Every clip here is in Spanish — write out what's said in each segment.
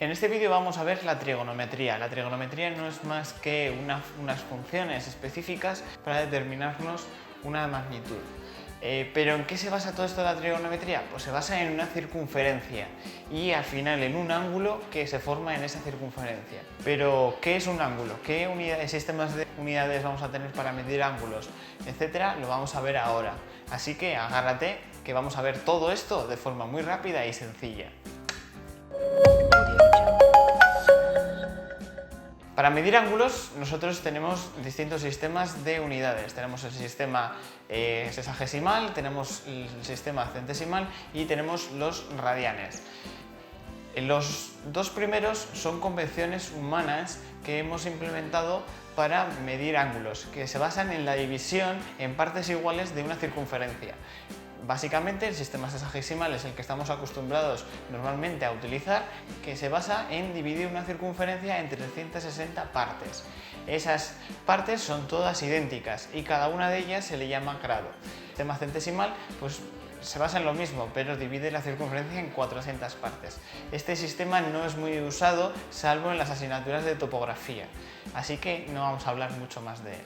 En este vídeo vamos a ver la trigonometría. La trigonometría no es más que unas funciones específicas para determinarnos una magnitud. ¿Pero en qué se basa todo esto de la trigonometría? Pues se basa en una circunferencia y al final en un ángulo que se forma en esa circunferencia. Pero, ¿qué es un ángulo? ¿Qué sistemas de unidades vamos a tener para medir ángulos? Etcétera, lo vamos a ver ahora. Así que agárrate que vamos a ver todo esto de forma muy rápida y sencilla. Para medir ángulos nosotros tenemos distintos sistemas de unidades. Tenemos el sistema sesagesimal, tenemos el sistema centesimal y tenemos los radianes. Los dos primeros son convenciones humanas que hemos implementado para medir ángulos, que se basan en la división en partes iguales de una circunferencia. Básicamente el sistema sesagesimal es el que estamos acostumbrados normalmente a utilizar, que se basa en dividir una circunferencia en 360 partes. Esas partes son todas idénticas y cada una de ellas se le llama grado. El sistema centesimal pues se basa en lo mismo, pero divide la circunferencia en 400 partes. Este sistema no es muy usado salvo en las asignaturas de topografía, así que no vamos a hablar mucho más de él.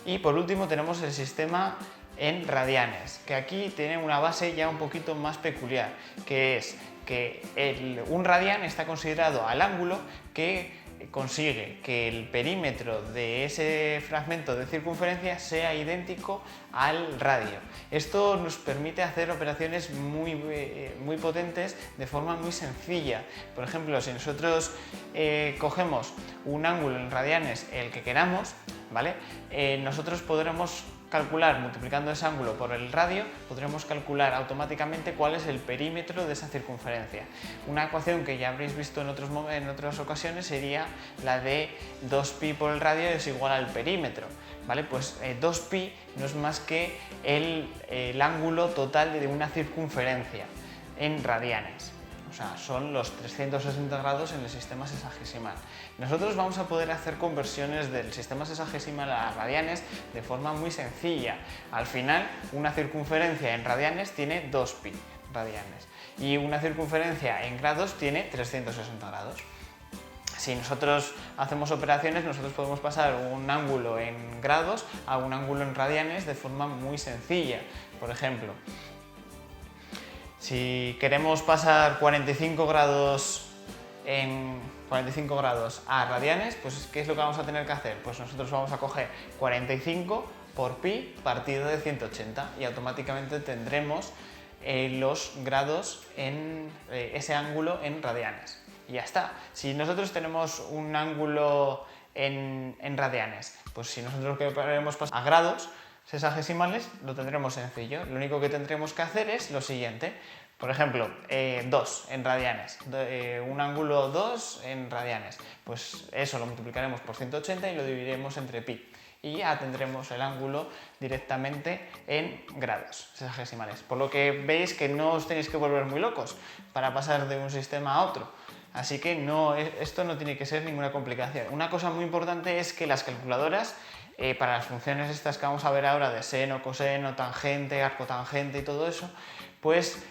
Y por último tenemos el sistema en radianes, que aquí tiene una base ya un poquito más peculiar, que es que un radian está considerado al ángulo que consigue que el perímetro de ese fragmento de circunferencia sea idéntico al radio. Esto nos permite hacer operaciones muy potentes de forma muy sencilla. Por ejemplo, si nosotros cogemos un ángulo en radianes, el que queramos, ¿vale? Nosotros podremos calcular, multiplicando ese ángulo por el radio, podremos calcular automáticamente cuál es el perímetro de esa circunferencia. Una ecuación que ya habréis visto en otras ocasiones sería la de 2pi por el radio es igual al perímetro. ¿Vale? Pues 2pi no es más que el ángulo total de una circunferencia en radianes. O sea, son los 360 grados en el sistema sesagesimal. Nosotros vamos a poder hacer conversiones del sistema sesagesimal a radianes de forma muy sencilla. Al final, una circunferencia en radianes tiene 2pi radianes y una circunferencia en grados tiene 360 grados. Si nosotros hacemos operaciones, nosotros podemos pasar un ángulo en grados a un ángulo en radianes de forma muy sencilla. Por ejemplo, si queremos pasar 45 grados a radianes, pues ¿qué es lo que vamos a tener que hacer? Pues nosotros vamos a coger 45 por pi partido de 180 y automáticamente tendremos los grados en ese ángulo en radianes. Y ya está. Si nosotros tenemos un ángulo en radianes, pues si nosotros queremos pasar a grados sexagesimales, lo tendremos sencillo. Lo único que tendremos que hacer es lo siguiente. Por ejemplo, 2 en radianes, un ángulo 2 en radianes. Pues eso lo multiplicaremos por 180 y lo dividiremos entre pi. Y ya tendremos el ángulo directamente en grados sexagesimales. Por lo que veis que no os tenéis que volver muy locos para pasar de un sistema a otro. Así que esto no tiene que ser ninguna complicación. Una cosa muy importante es que las calculadoras, para las funciones estas que vamos a ver ahora de seno, coseno, tangente, arcotangente y todo eso, pues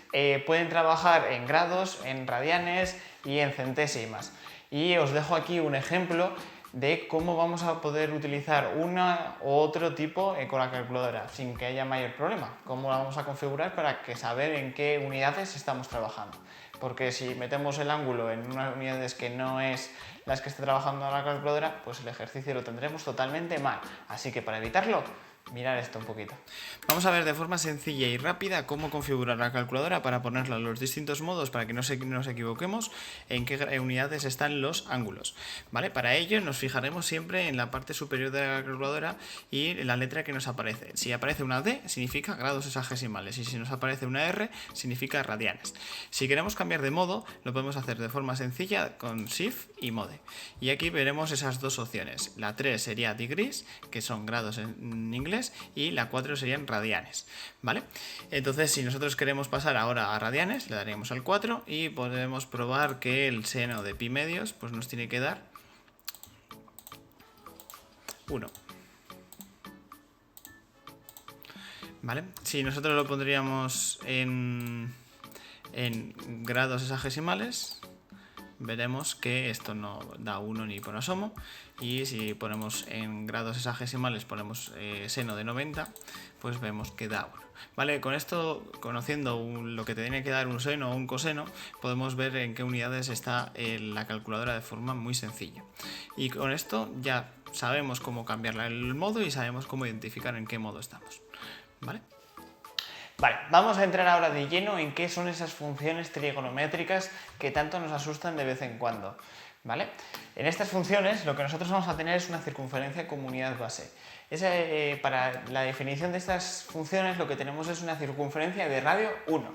pueden trabajar en grados, en radianes y en centésimas. Y os dejo aquí un ejemplo de cómo vamos a poder utilizar una u otro tipo con la calculadora sin que haya mayor problema. Cómo la vamos a configurar para saber en qué unidades estamos trabajando. Porque si metemos el ángulo en unas unidades que no es las que esté trabajando la calculadora, pues el ejercicio lo tendremos totalmente mal. Así que para evitarlo, mirar esto un poquito. Vamos a ver de forma sencilla y rápida cómo configurar la calculadora para ponerla en los distintos modos para que no nos equivoquemos en qué unidades están los ángulos. ¿Vale? Para ello nos fijaremos siempre en la parte superior de la calculadora y en la letra que nos aparece. Si aparece una D significa grados sexagesimales y si nos aparece una R significa radianes. Si queremos cambiar de modo lo podemos hacer de forma sencilla con Shift y Mode. Y aquí veremos esas dos opciones. La 3 sería degrees, que son grados en inglés, y la 4 serían radianes, ¿vale? Entonces, si nosotros queremos pasar ahora a radianes, le daríamos al 4 y podemos probar que el seno de pi medios pues nos tiene que dar 1. ¿Vale? Si nosotros lo pondríamos en grados sexagesimales, veremos que esto no da 1 ni por asomo, y si ponemos en grados sexagesimales, ponemos seno de 90, pues vemos que da 1. ¿Vale? Con esto, conociendo lo que te tiene que dar un seno o un coseno, podemos ver en qué unidades está la calculadora de forma muy sencilla. Y con esto ya sabemos cómo cambiar el modo y sabemos cómo identificar en qué modo estamos. ¿Vale? Vale, vamos a entrar ahora de lleno en qué son esas funciones trigonométricas que tanto nos asustan de vez en cuando. ¿Vale? En estas funciones lo que nosotros vamos a tener es una circunferencia como unidad base. Para la definición de estas funciones lo que tenemos es una circunferencia de radio 1.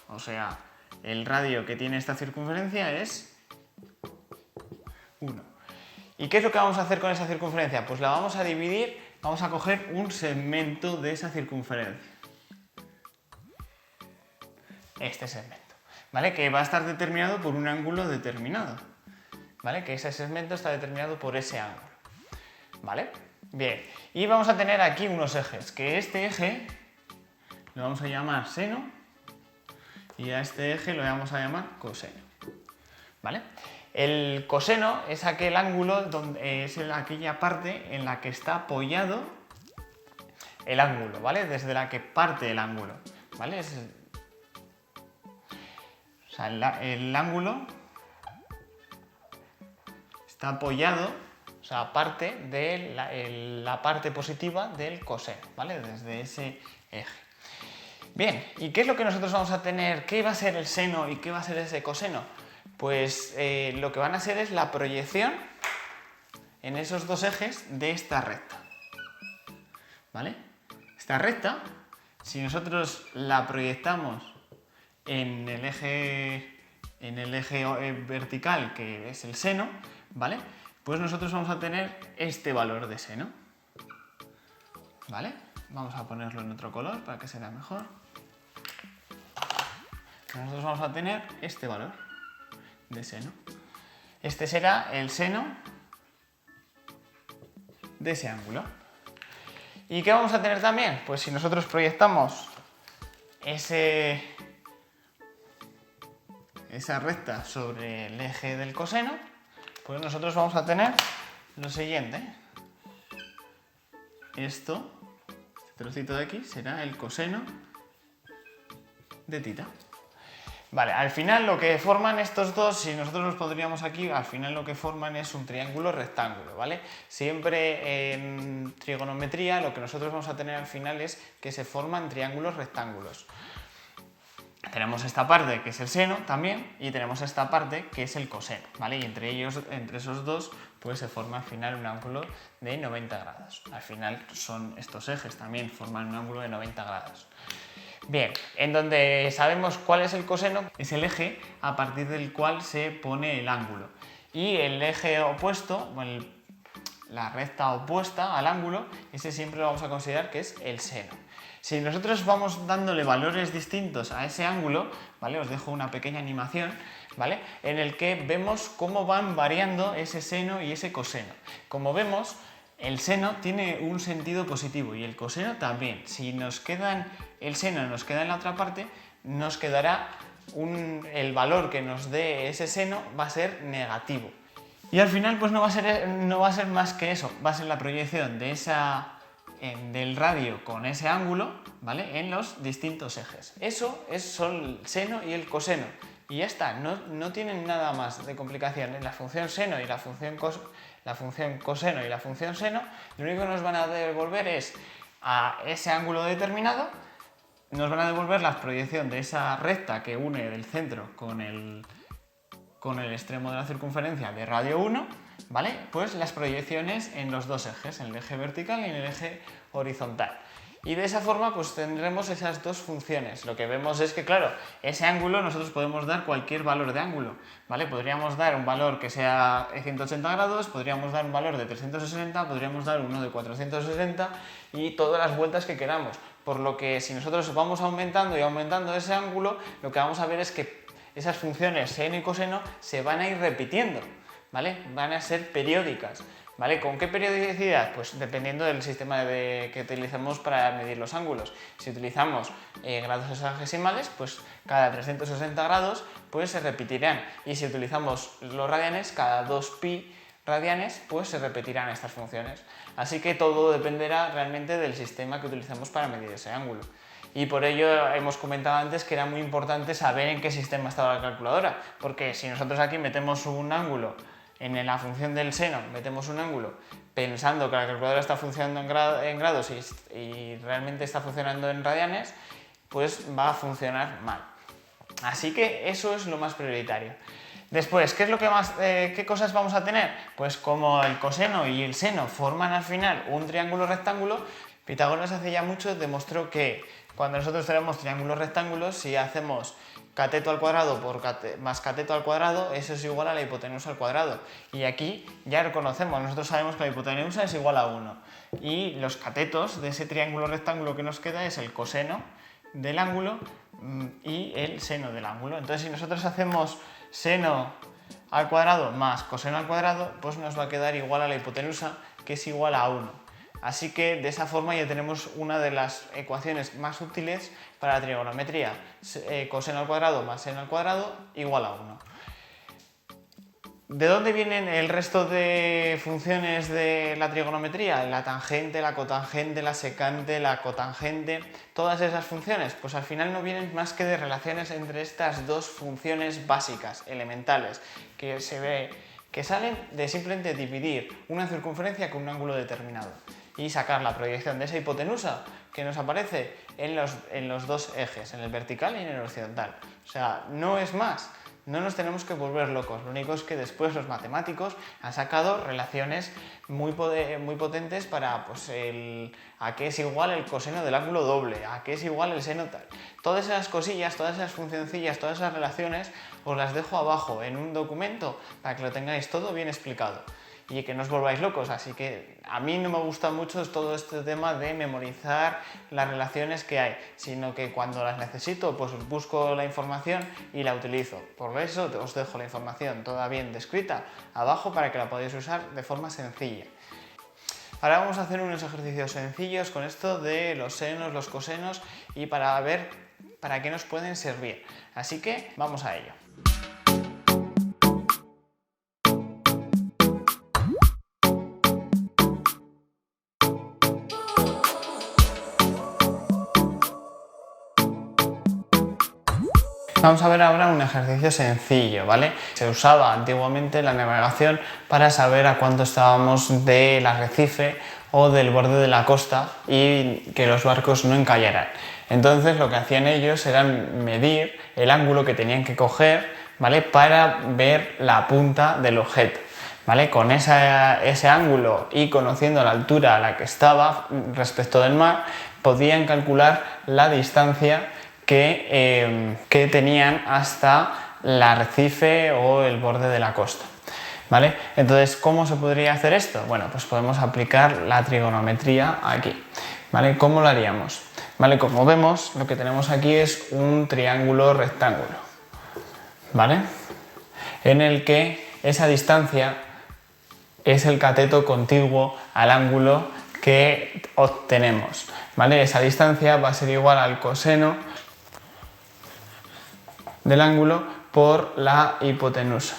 O sea, el radio que tiene esta circunferencia es 1. ¿Y qué es lo que vamos a hacer con esa circunferencia? Pues la vamos a dividir, vamos a coger un segmento de esa circunferencia. Este segmento, ¿vale? Que va a estar determinado por un ángulo determinado, ¿vale? Que ese segmento está determinado por ese ángulo, ¿vale? Bien, y vamos a tener aquí unos ejes, que este eje lo vamos a llamar seno y a este eje lo vamos a llamar coseno, ¿vale? El coseno es aquel ángulo donde es aquella parte en la que está apoyado el ángulo, ¿vale? Desde la que parte el ángulo, ¿vale? O sea, el ángulo está apoyado, o sea, parte de la parte positiva del coseno, ¿vale? Desde ese eje. Bien, ¿y qué es lo que nosotros vamos a tener? ¿Qué va a ser el seno y qué va a ser ese coseno? Pues lo que van a ser es la proyección en esos dos ejes de esta recta, ¿vale? Esta recta, si nosotros la proyectamos en el eje vertical, que es el seno, ¿vale? Pues nosotros vamos a tener este valor de seno, ¿vale? Vamos a ponerlo en otro color para que se vea mejor. Nosotros vamos a tener este valor de seno. Este será el seno de ese ángulo. ¿Y qué vamos a tener también? Pues si nosotros proyectamos esa recta sobre el eje del coseno, pues nosotros vamos a tener lo siguiente. Este trocito de aquí será el coseno de θ. Vale, al final lo que forman estos dos, si nosotros los pondríamos aquí, al final lo que forman es un triángulo rectángulo, ¿vale? Siempre en trigonometría lo que nosotros vamos a tener al final es que se forman triángulos rectángulos. Tenemos esta parte que es el seno también y tenemos esta parte que es el coseno, ¿vale? Y entre esos dos, pues se forma al final un ángulo de 90 grados. Al final son estos ejes también forman un ángulo de 90 grados. Bien, en donde sabemos cuál es el coseno, es el eje a partir del cual se pone el ángulo. Y el eje opuesto, la recta opuesta al ángulo, ese siempre lo vamos a considerar que es el seno. Si nosotros vamos dándole valores distintos a ese ángulo, ¿vale? Os dejo una pequeña animación, ¿vale? En el que vemos cómo van variando ese seno y ese coseno. Como vemos, el seno tiene un sentido positivo y el coseno también. Si el seno nos queda en la otra parte, nos quedará el valor que nos dé ese seno va a ser negativo. Y al final pues no va a ser más que eso, va a ser la proyección de del radio con ese ángulo, ¿vale? En los distintos ejes. Eso son el seno y el coseno. Y ya está, no tienen nada más de complicación. La función seno y la función coseno y la función seno, lo único que nos van a devolver es a ese ángulo determinado, nos van a devolver la proyección de esa recta que une del centro con el extremo de la circunferencia de radio 1, ¿vale? Pues las proyecciones en los dos ejes, en el eje vertical y en el eje horizontal. Y de esa forma pues tendremos esas dos funciones. Lo que vemos es que, claro, ese ángulo nosotros podemos dar cualquier valor de ángulo, ¿vale? Podríamos dar un valor que sea 180 grados, podríamos dar un valor de 360, podríamos dar uno de 460 y todas las vueltas que queramos. Por lo que si nosotros vamos aumentando y aumentando ese ángulo, lo que vamos a ver es que esas funciones seno y coseno se van a ir repitiendo, ¿vale? Van a ser periódicas. ¿Vale? ¿Con qué periodicidad? Pues dependiendo del sistema que utilicemos para medir los ángulos. Si utilizamos grados hexagesimales, pues cada 360 grados pues se repetirán. Y si utilizamos los radianes, cada 2pi radianes, pues se repetirán estas funciones. Así que todo dependerá realmente del sistema que utilicemos para medir ese ángulo. Y por ello hemos comentado antes que era muy importante saber en qué sistema estaba la calculadora, porque si nosotros aquí metemos un ángulo en la función del seno, metemos un ángulo pensando que la calculadora está funcionando en grados y realmente está funcionando en radianes, pues va a funcionar mal. Así que eso es lo más prioritario. Después, ¿qué cosas vamos a tener? Pues como el coseno y el seno forman al final un triángulo rectángulo, Pitágoras hace ya mucho demostró que cuando nosotros tenemos triángulos rectángulos, si hacemos cateto al cuadrado más cateto al cuadrado, eso es igual a la hipotenusa al cuadrado. Y aquí ya lo conocemos, nosotros sabemos que la hipotenusa es igual a 1. Y los catetos de ese triángulo rectángulo que nos queda es el coseno del ángulo y el seno del ángulo. Entonces, si nosotros hacemos seno al cuadrado más coseno al cuadrado, pues nos va a quedar igual a la hipotenusa, que es igual a 1. Así que de esa forma ya tenemos una de las ecuaciones más útiles para la trigonometría. Coseno al cuadrado más seno al cuadrado igual a 1. ¿De dónde vienen el resto de funciones de la trigonometría? La tangente, la cotangente, la secante, la cotangente, todas esas funciones, pues al final no vienen más que de relaciones entre estas dos funciones básicas, elementales, que salen de simplemente dividir una circunferencia con un ángulo determinado y sacar la proyección de esa hipotenusa que nos aparece en los dos ejes, en el vertical y en el horizontal. O sea, no es más. No nos tenemos que volver locos, lo único es que después los matemáticos han sacado relaciones muy potentes para pues, a qué es igual el coseno del ángulo doble, a qué es igual el seno tal. Todas esas cosillas, todas esas funcioncillas, todas esas relaciones os las dejo abajo en un documento para que lo tengáis todo bien explicado y que no os volváis locos. Así que a mí no me gusta mucho todo este tema de memorizar las relaciones que hay, sino que cuando las necesito pues busco la información y la utilizo. Por eso os dejo la información toda bien descrita abajo para que la podáis usar de forma sencilla. Ahora vamos a hacer unos ejercicios sencillos con esto de los senos, los cosenos y para ver para qué nos pueden servir. Así que vamos a ello. Vamos a ver ahora un ejercicio sencillo, ¿vale? Se usaba antiguamente la navegación para saber a cuánto estábamos del arrecife o del borde de la costa y que los barcos no encallaran. Entonces lo que hacían ellos era medir el ángulo que tenían que coger, ¿vale? Para ver la punta del objeto, ¿vale? Con ese ángulo y conociendo la altura a la que estaba respecto del mar, podían calcular la distancia que tenían hasta el arrecife o el borde de la costa, ¿vale? Entonces, ¿cómo se podría hacer esto? Bueno, pues podemos aplicar la trigonometría aquí, ¿vale? ¿Cómo lo haríamos? ¿Vale? Como vemos, lo que tenemos aquí es un triángulo rectángulo, ¿vale? En el que esa distancia es el cateto contiguo al ángulo que obtenemos, ¿vale? Esa distancia va a ser igual al coseno del ángulo por la hipotenusa.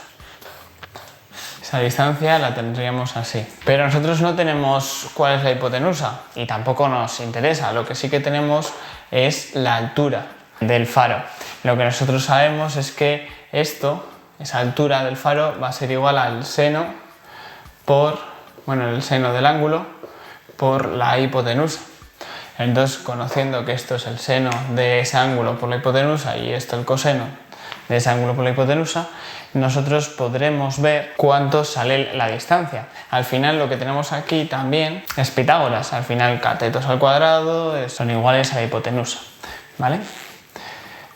Esa distancia la tendríamos así. Pero nosotros no tenemos cuál es la hipotenusa y tampoco nos interesa. Lo que sí que tenemos es la altura del faro. Lo que nosotros sabemos es que esa altura del faro va a ser igual al seno el seno del ángulo por la hipotenusa. Entonces, conociendo que esto es el seno de ese ángulo por la hipotenusa y esto el coseno de ese ángulo por la hipotenusa, nosotros podremos ver cuánto sale la distancia. Al final lo que tenemos aquí también es Pitágoras. Al final catetos al cuadrado son iguales a la hipotenusa, ¿vale?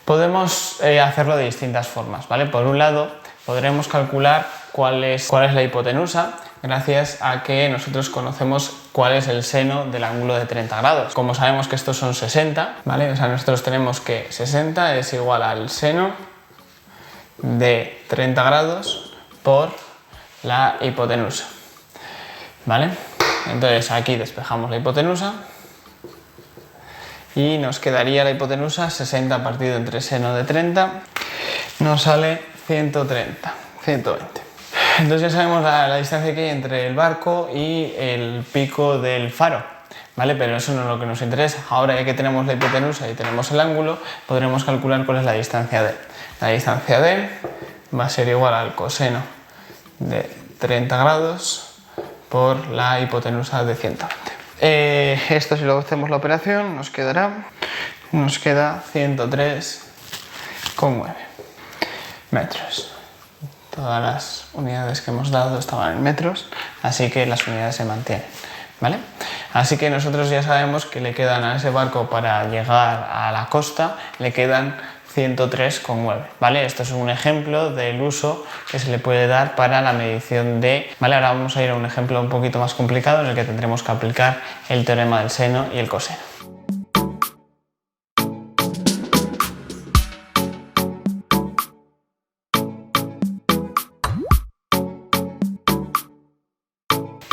Podemos hacerlo de distintas formas, ¿vale? Por un lado, podremos calcular cuál es la hipotenusa gracias a que nosotros conocemos cuál es el seno del ángulo de 30 grados. Como sabemos que estos son 60, ¿vale? O sea, nosotros tenemos que 60 es igual al seno de 30 grados por la hipotenusa. ¿vale? Entonces aquí despejamos la hipotenusa y nos quedaría la hipotenusa 60 partido entre seno de 30, nos sale 130, 120. Entonces ya sabemos la distancia que hay entre el barco y el pico del faro, ¿vale? Pero eso no es lo que nos interesa. Ahora ya que tenemos la hipotenusa y tenemos el ángulo, podremos calcular cuál es la distancia D. La distancia D va a ser igual al coseno de 30 grados por la hipotenusa de 120. Esto, si luego hacemos la operación, nos queda 103,9 metros. Todas las unidades que hemos dado estaban en metros, así que las unidades se mantienen, ¿vale? Así que nosotros ya sabemos que le quedan a ese barco para llegar a la costa, le quedan 103,9, ¿vale? Esto es un ejemplo del uso que se le puede dar para la medición de... ¿vale? Ahora vamos a ir a un ejemplo un poquito más complicado en el que tendremos que aplicar el teorema del seno y el coseno.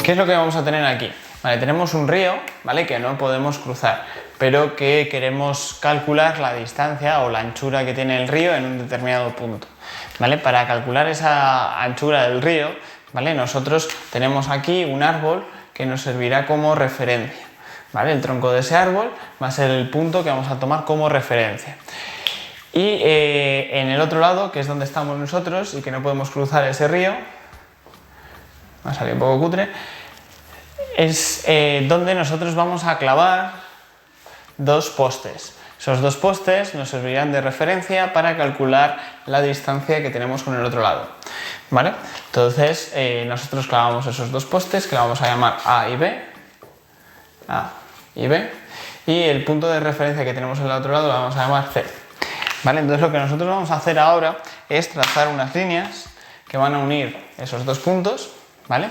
¿Qué es lo que vamos a tener aquí? Vale, tenemos un río, ¿vale? Que no podemos cruzar, pero que queremos calcular la distancia o la anchura que tiene el río en un determinado punto, ¿vale? Para calcular esa anchura del río, ¿vale? Nosotros tenemos aquí un árbol que nos servirá como referencia, ¿vale? El tronco de ese árbol va a ser el punto que vamos a tomar como referencia. Y en el otro lado, que es donde estamos nosotros y que no podemos cruzar ese río, va a salir un poco cutre, es donde nosotros vamos a clavar dos postes. Esos dos postes nos servirán de referencia para calcular la distancia que tenemos con el otro lado, ¿vale? Entonces nosotros clavamos esos dos postes que le vamos a llamar A y B, y el punto de referencia que tenemos en el otro lado lo vamos a llamar C, ¿vale? Entonces lo que nosotros vamos a hacer ahora es trazar unas líneas que van a unir esos dos puntos, ¿vale?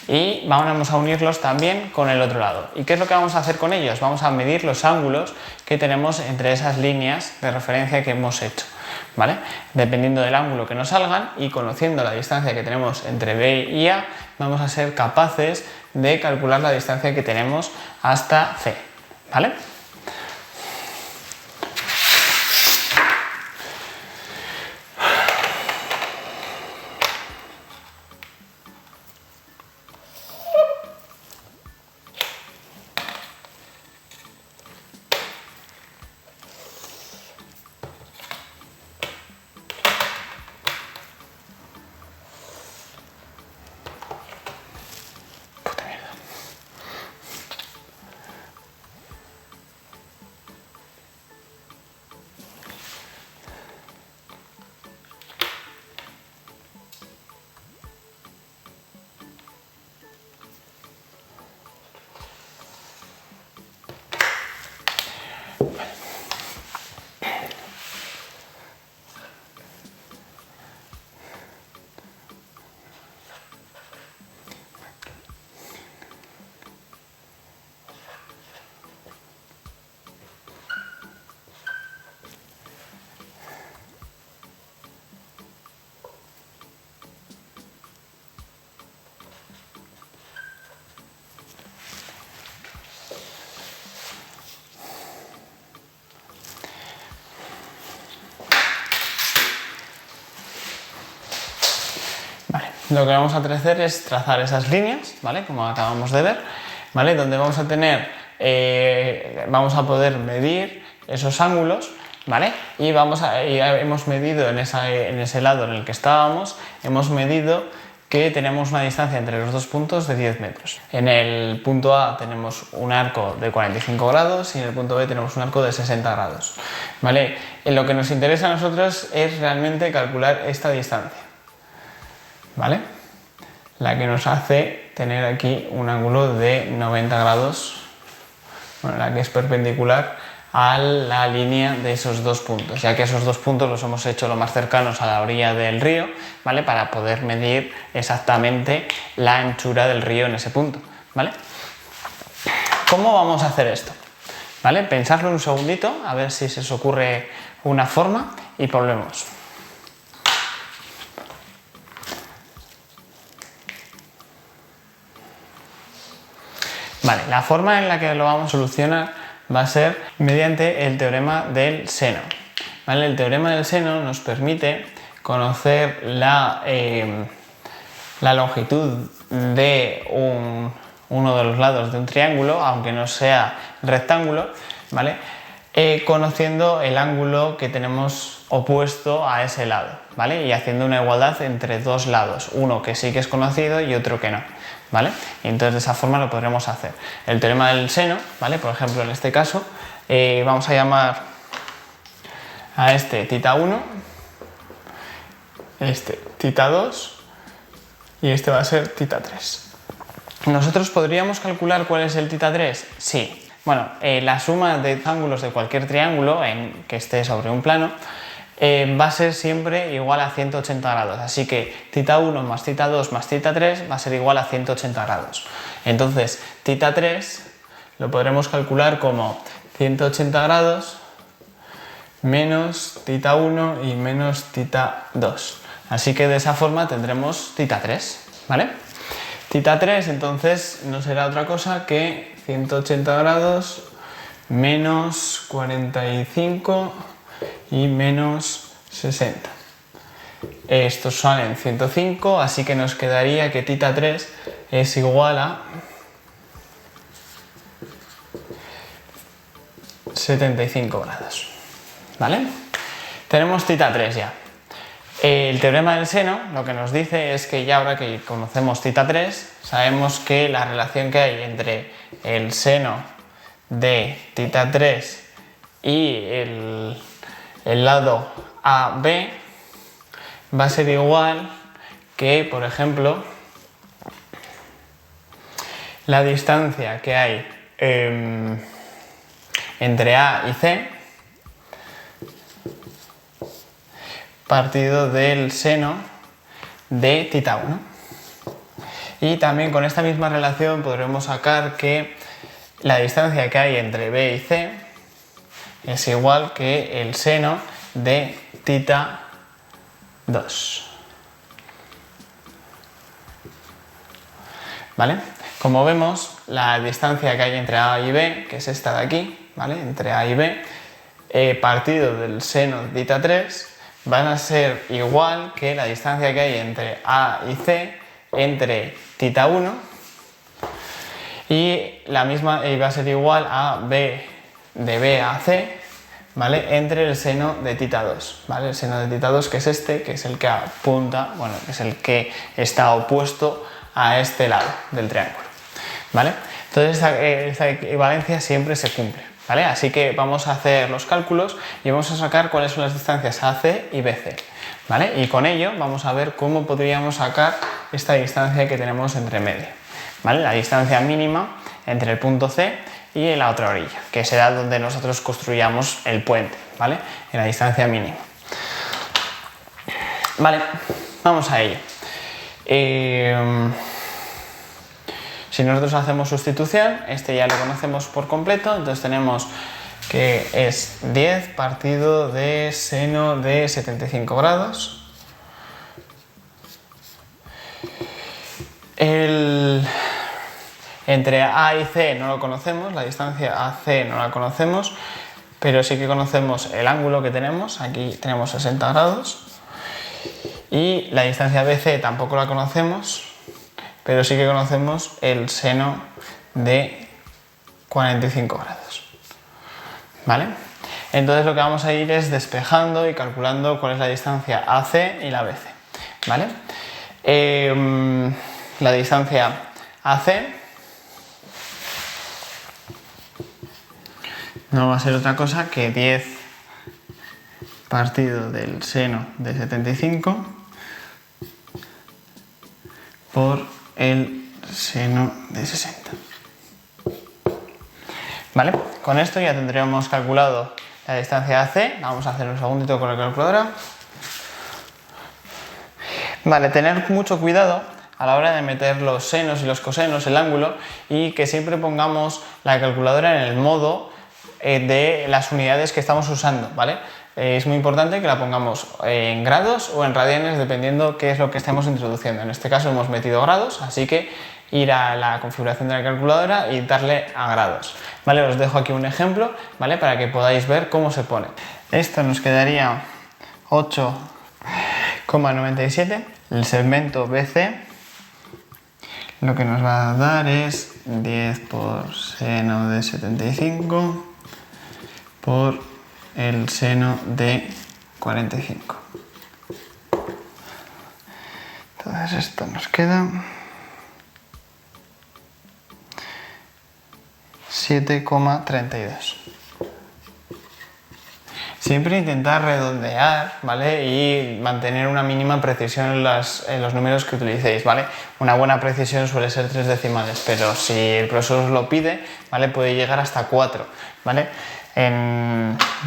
Y vamos a unirlos también con el otro lado. ¿Y qué es lo que vamos a hacer con ellos? Vamos a medir los ángulos que tenemos entre esas líneas de referencia que hemos hecho, ¿vale? Dependiendo del ángulo que nos salgan y conociendo la distancia que tenemos entre B y A, vamos a ser capaces de calcular la distancia que tenemos hasta C, ¿vale? Lo que vamos a hacer es trazar esas líneas, ¿vale? Como acabamos de ver, ¿vale? Donde vamos a tener, vamos a poder medir esos ángulos, ¿vale? Y hemos medido en ese lado en el que estábamos, hemos medido que tenemos una distancia entre los dos puntos de 10 metros. En el punto A tenemos un arco de 45 grados y en el punto B tenemos un arco de 60 grados, ¿vale? Lo que nos interesa a nosotros es realmente calcular esta distancia, ¿vale? La que nos hace tener aquí un ángulo de 90 grados, bueno, la que es perpendicular a la línea de esos dos puntos, ya que esos dos puntos los hemos hecho lo más cercanos a la orilla del río, ¿vale? Para poder medir exactamente la anchura del río en ese punto, ¿vale? ¿Cómo vamos a hacer esto? ¿Vale? Pensadlo un segundito, a ver si se os ocurre una forma y volvemos. Vale, la forma en la que lo vamos a solucionar va a ser mediante el teorema del seno. ¿Vale? El teorema del seno nos permite conocer la longitud de uno de los lados de un triángulo, aunque no sea rectángulo, ¿vale? Conociendo el ángulo que tenemos opuesto a ese lado, ¿vale? Y haciendo una igualdad entre dos lados, uno que sí que es conocido y otro que no, ¿vale? Y entonces de esa forma lo podremos hacer. El teorema del seno, ¿vale? Por ejemplo, en este caso, vamos a llamar a este tita 1, este tita 2 y este va a ser tita 3. ¿Nosotros podríamos calcular cuál es el tita 3? Sí. Bueno, la suma de ángulos de cualquier triángulo que esté sobre un plano va a ser siempre igual a 180 grados. Así que tita 1 más tita 2 más tita 3 va a ser igual a 180 grados. Entonces, tita 3 lo podremos calcular como 180 grados menos tita 1 y menos tita 2. Así que de esa forma tendremos tita 3, ¿vale? Tita 3 entonces no será otra cosa que 180 grados menos 45 y menos 60. Estos salen 105, así que nos quedaría que tita 3 es igual a 75 grados. ¿Vale? Tenemos tita 3 ya. El teorema del seno lo que nos dice es que ya ahora que conocemos tita 3, sabemos que la relación que hay entre el seno de tita 3 y el lado AB va a ser igual que, por ejemplo, la distancia que hay entre A y C partido del seno de tita 1. Y también con esta misma relación podremos sacar que la distancia que hay entre B y C es igual que el seno de tita 2. ¿Vale? Como vemos, la distancia que hay entre A y B, que es esta de aquí, ¿vale? Entre A y B, partido del seno de tita 3, van a ser igual que la distancia que hay entre A y C entre tita 1 y la misma va a ser igual a B de B a C, ¿vale? Entre el seno de tita 2, ¿vale? El seno de tita 2 que es este, que es el que apunta, bueno, que es el que está opuesto a este lado del triángulo, ¿vale? Entonces esta equivalencia siempre se cumple. ¿Vale? Así que vamos a hacer los cálculos y vamos a sacar cuáles son las distancias AC y BC, ¿vale? Y con ello vamos a ver cómo podríamos sacar esta distancia que tenemos entre medio, ¿vale? La distancia mínima entre el punto C y la otra orilla, que será donde nosotros construyamos el puente, ¿vale? En la distancia mínima. Vale, vamos a ello. Si nosotros hacemos sustitución, este ya lo conocemos por completo, entonces tenemos que es 10 partido de seno de 75 grados. Entre A y C no lo conocemos, la distancia AC no la conocemos, pero sí que conocemos el ángulo que tenemos, aquí tenemos 60 grados. Y la distancia BC tampoco la conocemos, pero sí que conocemos el seno de 45 grados. ¿Vale? Entonces lo que vamos a ir es despejando y calculando cuál es la distancia AC y la BC. ¿Vale? La distancia AC no va a ser otra cosa que 10 partido del seno de 75 por el seno de 60. ¿Vale? Con esto ya tendríamos calculado la distancia AC. Vamos a hacer un segundito con la calculadora. Vale, tener mucho cuidado a la hora de meter los senos y los cosenos, el ángulo, y que siempre pongamos la calculadora en el modo de las unidades que estamos usando, ¿vale? es muy importante que la pongamos en grados o en radianes dependiendo qué es lo que estemos introduciendo. En este caso hemos metido grados, así que ir a la configuración de la calculadora y darle a grados. Vale, os dejo aquí un ejemplo, ¿vale? Para que podáis ver cómo se pone. Esto nos quedaría 8,97. El segmento BC lo que nos va a dar es 10 por seno de 75 por el seno de 45. Entonces esto nos queda 7,32. Siempre intentar redondear, ¿vale? Y mantener una mínima precisión en los números que utilicéis, ¿vale? Una buena precisión suele ser 3 decimales, pero si el profesor os lo pide, ¿vale? Puede llegar hasta 4, ¿vale?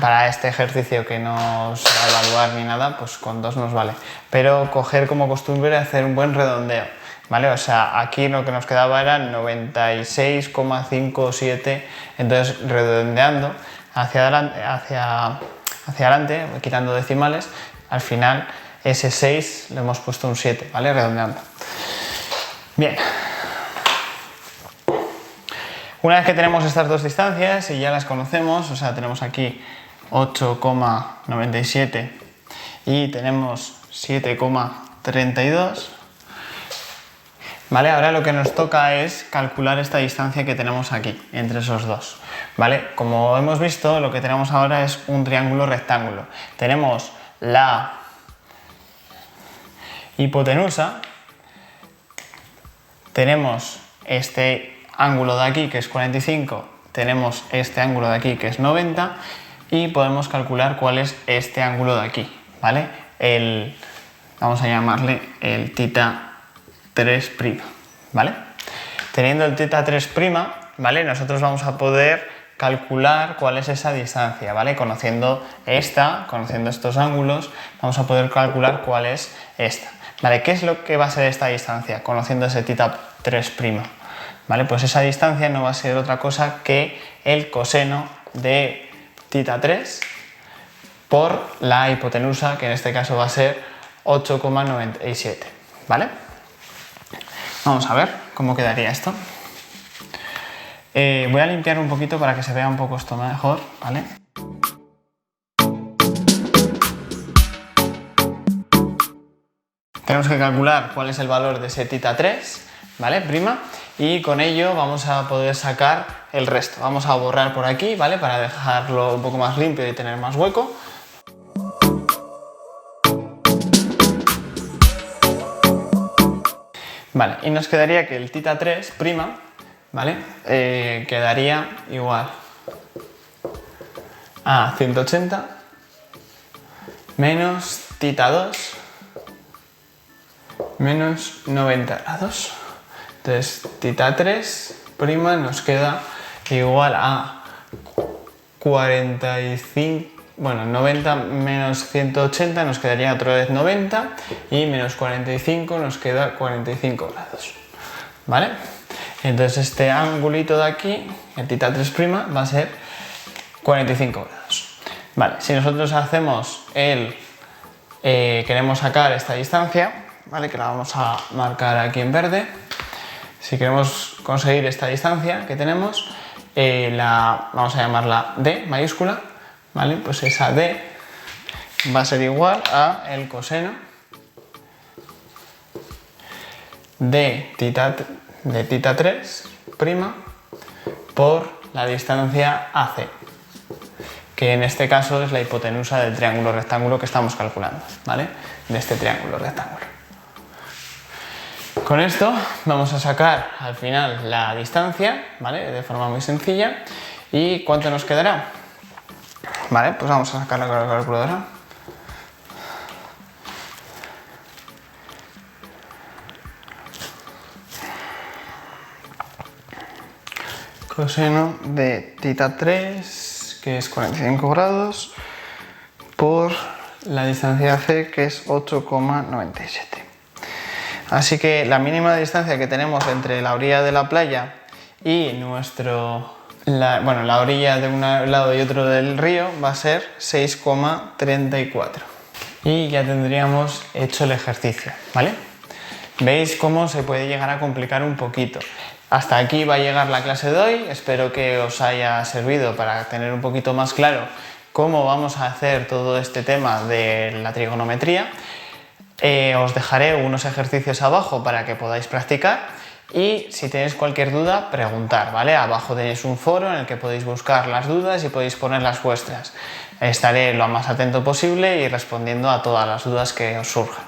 Para este ejercicio que no se va a evaluar ni nada, pues con 2 nos vale. Pero coger como costumbre hacer un buen redondeo, ¿vale? O sea, aquí lo que nos quedaba era 96,57, entonces redondeando hacia adelante, quitando decimales, al final ese 6 le hemos puesto un 7, ¿vale? Redondeando. Bien. Una vez que tenemos estas dos distancias y ya las conocemos, o sea, tenemos aquí 8,97 y tenemos 7,32, ¿vale? Ahora lo que nos toca es calcular esta distancia que tenemos aquí, entre esos dos, ¿vale? Como hemos visto, lo que tenemos ahora es un triángulo rectángulo. Tenemos la hipotenusa, tenemos este ángulo de aquí que es 45, tenemos este ángulo de aquí que es 90 y podemos calcular cuál es este ángulo de aquí, ¿vale? Vamos a llamarle el θ 3', ¿vale? Teniendo el θ 3', ¿vale? Nosotros vamos a poder calcular cuál es esa distancia, ¿vale? Conociendo estos ángulos, vamos a poder calcular cuál es esta, ¿vale? ¿Qué es lo que va a ser esta distancia? Conociendo ese θ 3', ¿vale? Pues esa distancia no va a ser otra cosa que el coseno de θ 3 por la hipotenusa, que en este caso va a ser 8,97, ¿vale? Vamos a ver cómo quedaría esto. Voy a limpiar un poquito para que se vea un poco esto mejor, ¿vale? Tenemos que calcular cuál es el valor de ese θ 3, ¿vale? Prima, y con ello vamos a poder sacar el resto. Vamos a borrar por aquí, ¿vale? Para dejarlo un poco más limpio y tener más hueco. Vale, y nos quedaría que el θ 3', ¿vale? Quedaría igual a 180 menos θ 2 menos 90 grados. Entonces, θ 3' nos queda igual a 45, bueno, 90 menos 180 nos quedaría otra vez 90 y menos 45 nos queda 45 grados, ¿vale? Entonces este angulito de aquí, el θ 3', va a ser 45 grados. Vale, si nosotros hacemos queremos sacar esta distancia, ¿vale? Que la vamos a marcar aquí en verde. Si queremos conseguir esta distancia que tenemos, vamos a llamarla D mayúscula, ¿vale? Pues esa D va a ser igual a el coseno de θ 3' por la distancia AC, que en este caso es la hipotenusa del triángulo rectángulo que estamos calculando, ¿vale? De este triángulo rectángulo. Con esto vamos a sacar al final la distancia, ¿vale? De forma muy sencilla. ¿Y cuánto nos quedará? Vale, pues vamos a sacarla con la calculadora. Coseno de θ 3, que es 45 grados, por la distancia AC, que es 8,97. Así que la mínima distancia que tenemos entre la orilla de la playa y nuestro la orilla de un lado y otro del río va a ser 6,34. Y ya tendríamos hecho el ejercicio, ¿vale? Veis cómo se puede llegar a complicar un poquito. Hasta aquí va a llegar la clase de hoy, espero que os haya servido para tener un poquito más claro cómo vamos a hacer todo este tema de la trigonometría. Os dejaré unos ejercicios abajo para que podáis practicar y si tenéis cualquier duda, preguntar, ¿vale? Abajo tenéis un foro en el que podéis buscar las dudas y podéis poner las vuestras. Estaré lo más atento posible y respondiendo a todas las dudas que os surjan.